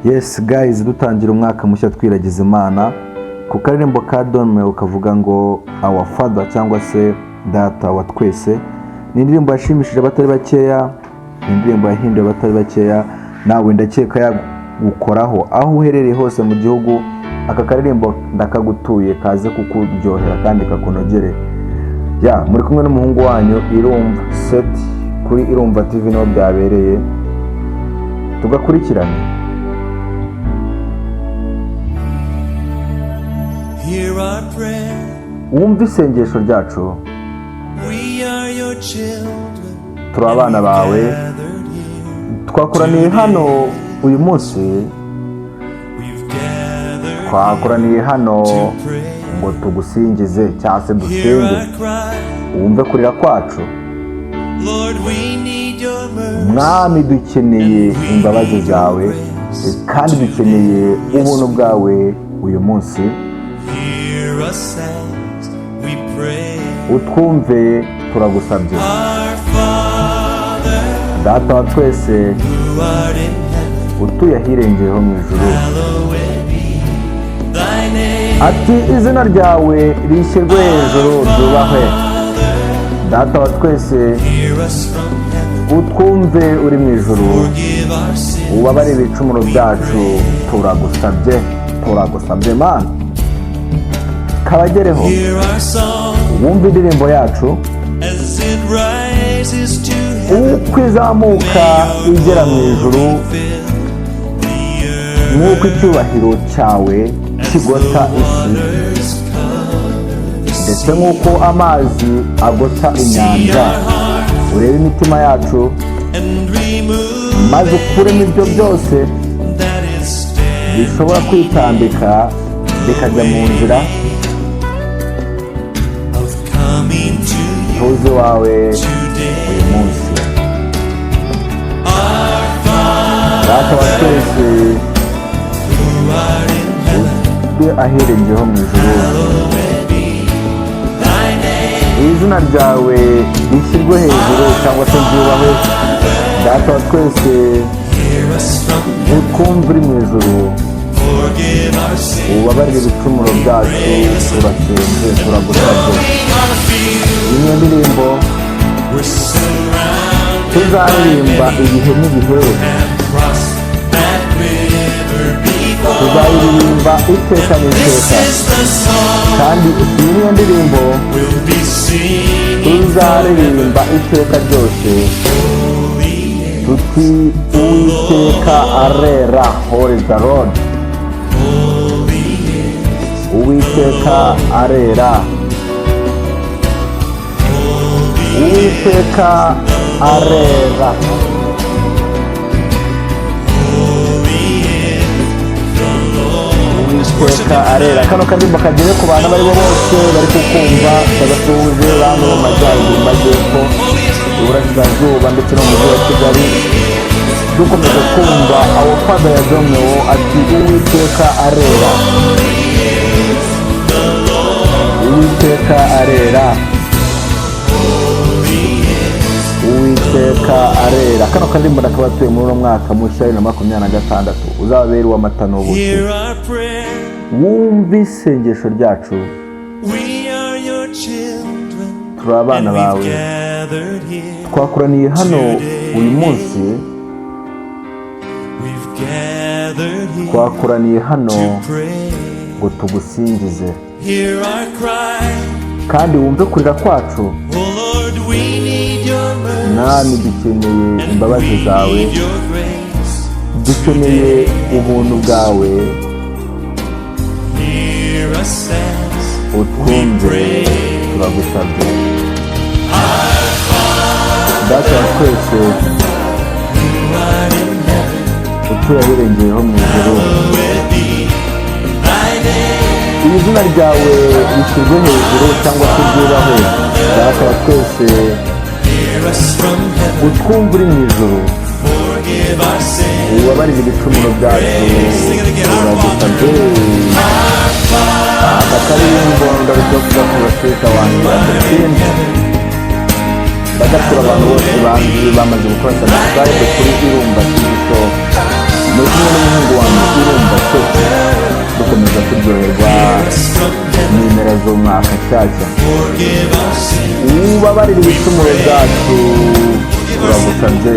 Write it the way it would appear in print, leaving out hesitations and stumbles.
Yes guys, dutangira umwaka mushya twiragiza Imana ku karirimbo ka Dome ukavuga ngo our father cyangwa se data wa twese. Ni indirimbo yashimishije abatari bakeya, ni indirimbo yahinduye abatari bakeya, nawe ndakeka yagukoraho aho uherereye hose mu gihugu. Aka karirimbo ndakagutuye kaze kukuryohera kandi kakunogere. Ya muri kumwe n'umuhungu wanyu Irumva Set kuri Irumva TV no byabereye, tugakurikirana. Hear our prayer. Wumva isengesho ryacu. We are your children. Turi abana bawe. Twakoraniye hano uyu munsi. Twakoraniye hano ngo tugusingize cyangwa se dusenge. Wumve kurira kwacu. Mwami, dukeneye imbabazi zawe kandi dukeneye ubuntu bwawe uyu munsi. Utwumve turagusabye. Data wa twese utuye ahirengeyeho mu ijuru, ati izina ryawe rishyirwe hejuru ryubahwe. Data wa twese utwumve uri mu ijuru, ubabare ibicumuro byacu, turagusabye Mana. Kabagereho wumva indirimbo yacu uko izamuka igera mu ijuru, nk'uko icyubahiro cyawe kigota isi, ndetse nk'uko amazi agota inyanja. Urebe imitima yacu maze ukuremo ibyo byose bishobora kwitambika bikajya mu nzira. Tuzi wawe uyu munsi. Data wa twese utuye ahirengeyeho mu ijuru, izina ryawe rishyirwe hejuru cyangwa se ryubahwe. Data wa twese utwumve uri mu ijuru, ubabarire ibicumuro byacu, turasenze turagusabye. Iyi ndirimbo tuzaririmba ibihe n'ibihe, tuzaririmba iteka n'iteka, kandi iyi ndirimbo tuzaririmba iteka ryose tuti Uwiteka arera. Holy the Lord. Uwiteka arera, Uwiteka arera. Uwiteka arera. Kano karirimbo kagere ku bantu bari bo bose bari kukumva, bagatuze bamwe mu majyaruguru, majyepfo, iburasirazuba ndetse no mu mujyi wa Kigali. Dukomeza kumva our father ya Dome ati Uwiteka arera, Uwiteka arera, Uwiteka arera. Kano karirimbo nakabatuye muri uno mwaka mushya 2026 uzabera uw'amata n'ubuki. Wumva isengesho ryacu. Turi abana bawe. Twakoraniye hano uyu munsi. Twakoraniye hano ngo tugusingize kandi wumve kurira kwacu. Mwami, dukeneye imbabazi zawe, dukeneye ubuntu bwawe. Utwumve turagusabye. Data wa twese utuye ahirengeyeho mu ijuru, izina ryawe rishyirwe hejuru cyangwa se ryubahwe. Data wa twese utwumve uri mu ijuru, ubabarire ibicumuro byacu, turagusabye. Aka karirimbo ndarutoka ku basirika wanjye badutsinda, bagatura abantu bose bamaze gukora subscribe kuri Irumva TV show. Muri kumwe n'umuhungu wanjye z'umwaka nshyashya. Forgive our sins. Ubabarire ibicumuro byacu turagusabye.